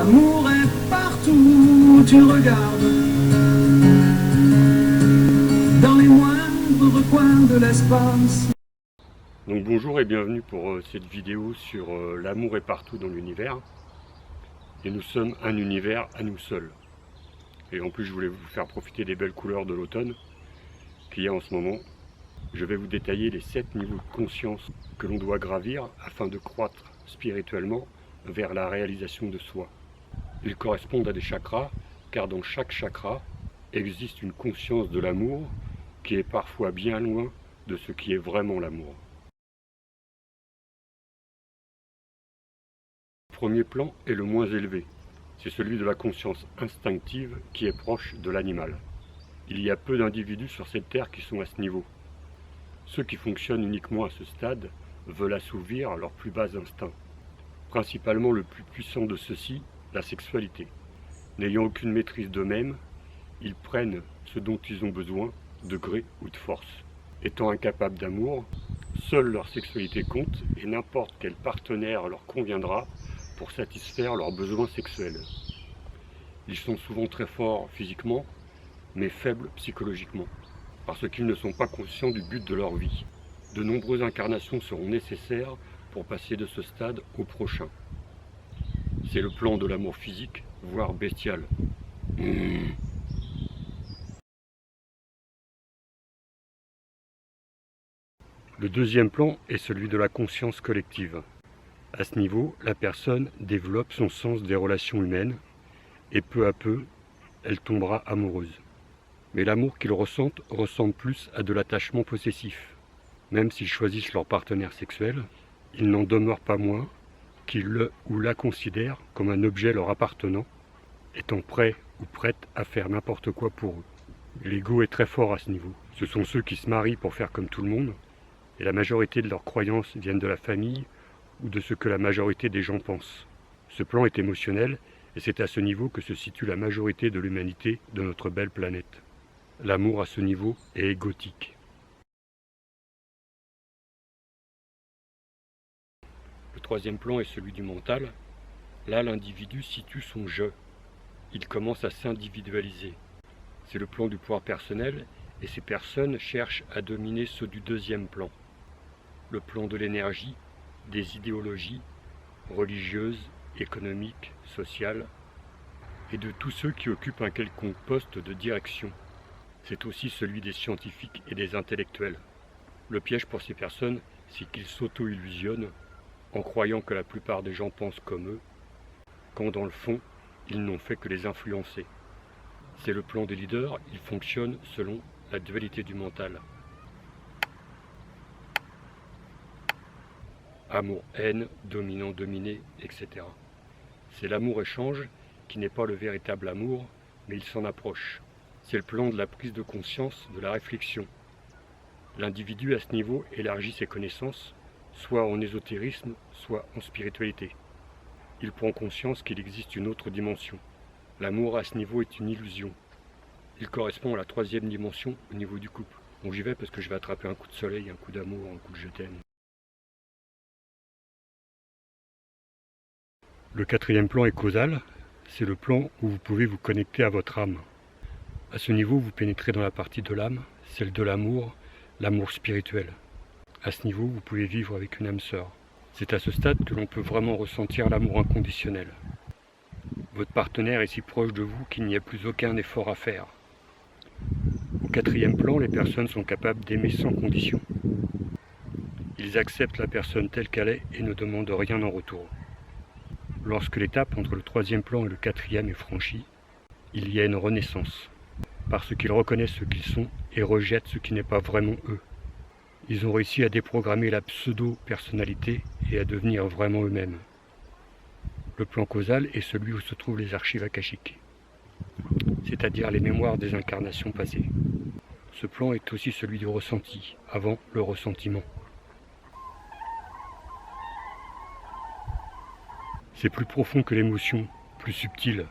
L'amour est partout où tu regardes, dans les moindres recoins de l'espace. Donc bonjour et bienvenue pour cette vidéo sur l'amour est partout dans l'univers. Et nous sommes un univers à nous seuls. Et en plus je voulais vous faire profiter des belles couleurs de l'automne qu'il y a en ce moment. Je vais vous détailler les 7 niveaux de conscience que l'on doit gravir afin de croître spirituellement vers la réalisation de soi. Ils correspondent à des chakras, car dans chaque chakra existe une conscience de l'amour qui est parfois bien loin de ce qui est vraiment l'amour. Le premier plan est le moins élevé, c'est celui de la conscience instinctive qui est proche de l'animal. Il y a peu d'individus sur cette terre qui sont à ce niveau. Ceux qui fonctionnent uniquement à ce stade veulent assouvir leurs plus bas instincts. Principalement le plus puissant de ceux-ci, la sexualité. N'ayant aucune maîtrise d'eux-mêmes, ils prennent ce dont ils ont besoin, de gré ou de force. Étant incapables d'amour, seule leur sexualité compte et n'importe quel partenaire leur conviendra pour satisfaire leurs besoins sexuels. Ils sont souvent très forts physiquement, mais faibles psychologiquement, parce qu'ils ne sont pas conscients du but de leur vie. De nombreuses incarnations seront nécessaires pour passer de ce stade au prochain. C'est le plan de l'amour physique, voire bestial. Le deuxième plan est celui de la conscience collective. À ce niveau, la personne développe son sens des relations humaines et peu à peu, elle tombera amoureuse. Mais l'amour qu'ils ressentent ressemble plus à de l'attachement possessif. Même s'ils choisissent leur partenaire sexuel, il n'en demeure pas moins qu'ils le ou la considèrent comme un objet leur appartenant, étant prêts ou prêtes à faire n'importe quoi pour eux. L'ego est très fort à ce niveau. Ce sont ceux qui se marient pour faire comme tout le monde, et la majorité de leurs croyances viennent de la famille ou de ce que la majorité des gens pensent. Ce plan est émotionnel, et c'est à ce niveau que se situe la majorité de l'humanité de notre belle planète. L'amour à ce niveau est égotique. Le troisième plan est celui du mental. Là, l'individu situe son « je ». Il commence à s'individualiser. C'est le plan du pouvoir personnel, et ces personnes cherchent à dominer ceux du deuxième plan. Le plan de l'énergie, des idéologies religieuses, économiques, sociales, et de tous ceux qui occupent un quelconque poste de direction. C'est aussi celui des scientifiques et des intellectuels. Le piège pour ces personnes, c'est qu'ils s'auto-illusionnent en croyant que la plupart des gens pensent comme eux, quand dans le fond, ils n'ont fait que les influencer. C'est le plan des leaders, ils fonctionnent selon la dualité du mental. Amour-haine, dominant-dominé, etc. C'est l'amour-échange qui n'est pas le véritable amour, mais il s'en approche. C'est le plan de la prise de conscience, de la réflexion. L'individu à ce niveau élargit ses connaissances, soit en ésotérisme, soit en spiritualité. Il prend conscience qu'il existe une autre dimension. L'amour à ce niveau est une illusion. Il correspond à la troisième dimension au niveau du couple. Bon, j'y vais parce que je vais attraper un coup de soleil, un coup d'amour, un coup de je t'aime. Le quatrième plan est causal. C'est le plan où vous pouvez vous connecter à votre âme. À ce niveau, vous pénétrez dans la partie de l'âme, celle de l'amour spirituel. À ce niveau, vous pouvez vivre avec une âme sœur. C'est à ce stade que l'on peut vraiment ressentir l'amour inconditionnel. Votre partenaire est si proche de vous qu'il n'y a plus aucun effort à faire. Au quatrième plan, les personnes sont capables d'aimer sans condition. Ils acceptent la personne telle qu'elle est et ne demandent rien en retour. Lorsque l'étape entre le troisième plan et le quatrième est franchie, il y a une renaissance, parce qu'ils reconnaissent ce qu'ils sont et rejettent ce qui n'est pas vraiment eux. Ils ont réussi à déprogrammer la pseudo-personnalité et à devenir vraiment eux-mêmes. Le plan causal est celui où se trouvent les archives akashiques, c'est-à-dire les mémoires des incarnations passées. Ce plan est aussi celui du ressenti, avant le ressentiment. C'est plus profond que l'émotion, plus subtil.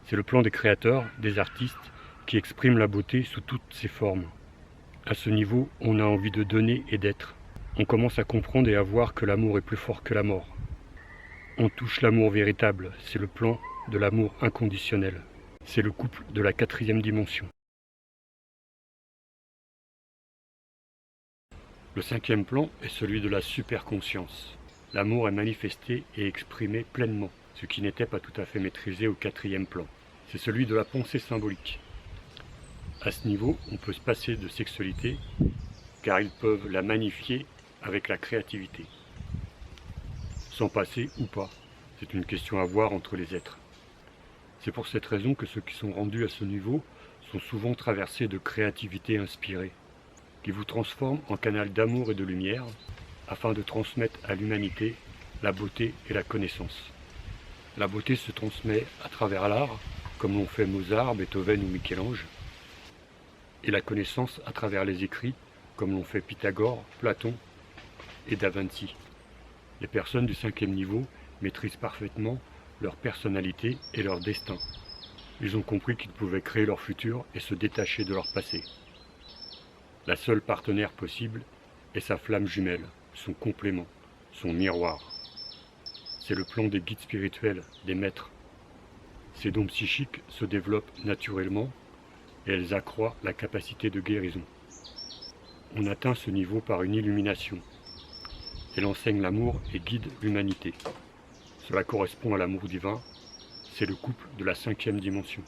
C'est le plan des créateurs, des artistes, qui expriment la beauté sous toutes ses formes. À ce niveau, on a envie de donner et d'être. On commence à comprendre et à voir que l'amour est plus fort que la mort. on touche l'amour véritable, c'est le plan de l'amour inconditionnel. C'est le couple de la 4e dimension. Le 5e plan est celui de la superconscience. L'amour est manifesté et exprimé pleinement, ce qui n'était pas tout à fait maîtrisé au 4e plan. C'est celui de la pensée symbolique. À ce niveau, on peut se passer de sexualité, car ils peuvent la magnifier avec la créativité. S'en passer ou pas, c'est une question à voir entre les êtres. C'est pour cette raison que ceux qui sont rendus à ce niveau sont souvent traversés de créativité inspirée, qui vous transforme en canal d'amour et de lumière, afin de transmettre à l'humanité la beauté et la connaissance. La beauté se transmet à travers l'art, comme l'ont fait Mozart, Beethoven ou Michel-Ange, et la connaissance à travers les écrits, comme l'ont fait Pythagore, Platon et Da Vinci. Les personnes du 5e niveau maîtrisent parfaitement leur personnalité et leur destin. Ils ont compris qu'ils pouvaient créer leur futur et se détacher de leur passé. La seule partenaire possible est sa flamme jumelle, son complément, son miroir. C'est le plan des guides spirituels, des maîtres. Ces dons psychiques se développent naturellement et elles accroissent la capacité de guérison. On atteint ce niveau par une illumination. Elle enseigne l'amour et guide l'humanité. Cela correspond à l'amour divin, c'est le couple de la 5e dimension.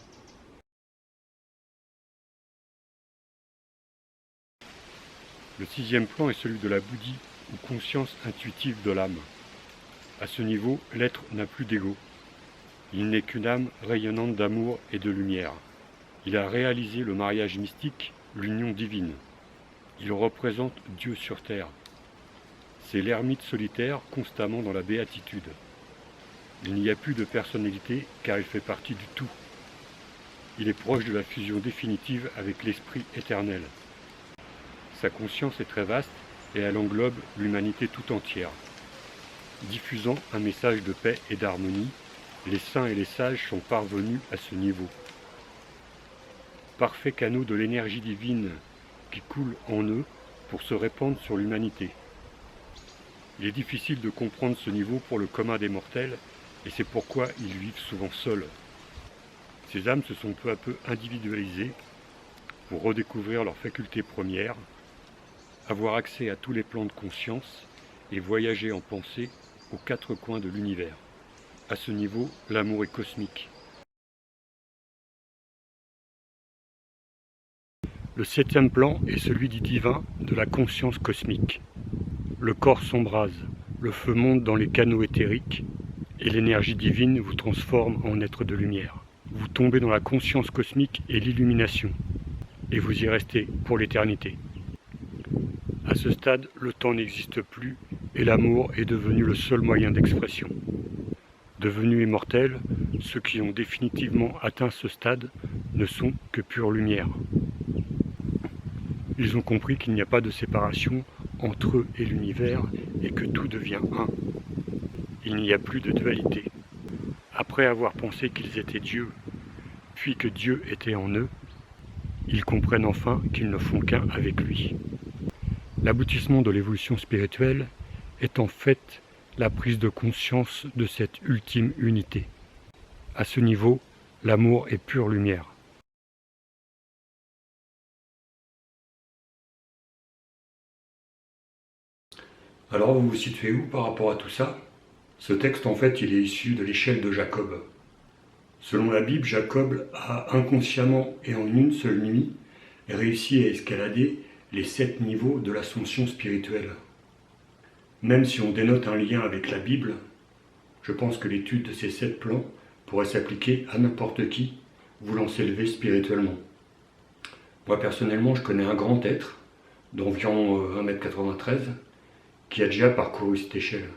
Le 6e plan est celui de la bouddhi ou conscience intuitive de l'âme. À ce niveau, l'être n'a plus d'ego. Il n'est qu'une âme rayonnante d'amour et de lumière. Il a réalisé le mariage mystique, l'union divine. Il représente Dieu sur terre. C'est l'ermite solitaire constamment dans la béatitude. Il n'y a plus de personnalité car il fait partie du tout. Il est proche de la fusion définitive avec l'esprit éternel. Sa conscience est très vaste et elle englobe l'humanité tout entière. Diffusant un message de paix et d'harmonie, les saints et les sages sont parvenus à ce niveau. Parfait canaux de l'énergie divine qui coule en eux pour se répandre sur l'humanité. Il est difficile de comprendre ce niveau pour le commun des mortels et c'est pourquoi ils vivent souvent seuls. Ces âmes se sont peu à peu individualisées pour redécouvrir leurs facultés premières, avoir accès à tous les plans de conscience et voyager en pensée aux 4 coins de l'univers. À ce niveau, l'amour est cosmique. Le 7e plan est celui du divin, de la conscience cosmique. Le corps s'embrase, le feu monte dans les canaux éthériques et l'énergie divine vous transforme en être de lumière. Vous tombez dans la conscience cosmique et l'illumination, et vous y restez pour l'éternité. À ce stade, le temps n'existe plus et l'amour est devenu le seul moyen d'expression. Devenus immortels, ceux qui ont définitivement atteint ce stade ne sont que pure lumière. Ils ont compris qu'il n'y a pas de séparation entre eux et l'univers et que tout devient un. Il n'y a plus de dualité. Après avoir pensé qu'ils étaient Dieu, puis que Dieu était en eux, ils comprennent enfin qu'ils ne font qu'un avec lui. L'aboutissement de l'évolution spirituelle est en fait la prise de conscience de cette ultime unité. À ce niveau, l'amour est pure lumière. Alors vous vous situez où par rapport à tout ça? Ce texte en fait il est issu de l'échelle de Jacob. Selon la Bible, Jacob a inconsciemment et en une seule nuit réussi à escalader les 7 niveaux de l'ascension spirituelle. Même si on dénote un lien avec la Bible, je pense que l'étude de ces 7 plans pourrait s'appliquer à n'importe qui voulant s'élever spirituellement. Moi personnellement, je connais un grand être d'environ 1,93 m qui a déjà parcouru cette échelle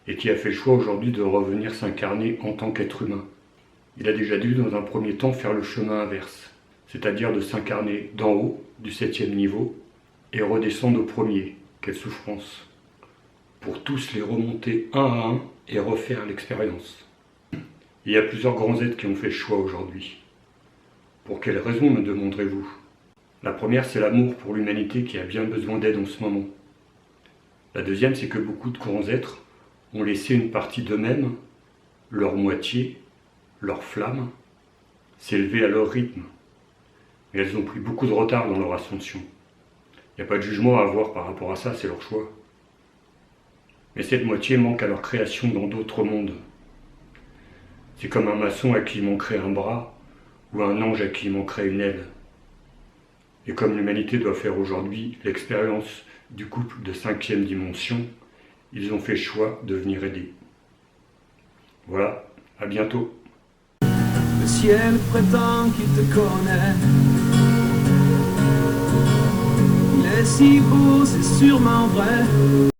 et qui a fait le choix aujourd'hui de revenir s'incarner en tant qu'être humain. Il a déjà dû dans un premier temps faire le chemin inverse, c'est-à-dire de s'incarner d'en haut, du 7e niveau, et redescendre au premier. Quelle souffrance! Pour tous les remonter un à un et refaire l'expérience. Il y a plusieurs grands êtres qui ont fait le choix aujourd'hui. Pour quelles raisons, me demanderez-vous? La première, c'est l'amour pour l'humanité qui a bien besoin d'aide en ce moment. La deuxième, c'est que beaucoup de grands êtres ont laissé une partie d'eux-mêmes, leur moitié, leur flamme, s'élever à leur rythme. Mais elles ont pris beaucoup de retard dans leur ascension. Il n'y a pas de jugement à avoir par rapport à ça, c'est leur choix. Mais cette moitié manque à leur création dans d'autres mondes. C'est comme un maçon à qui il manquerait un bras, ou un ange à qui il manquerait une aile. Et comme l'humanité doit faire aujourd'hui l'expérience du couple de 5e dimension, ils ont fait le choix de venir aider. Voilà, à bientôt. Le ciel prétend qu'il te connaît. Il est si beau, c'est sûrement vrai.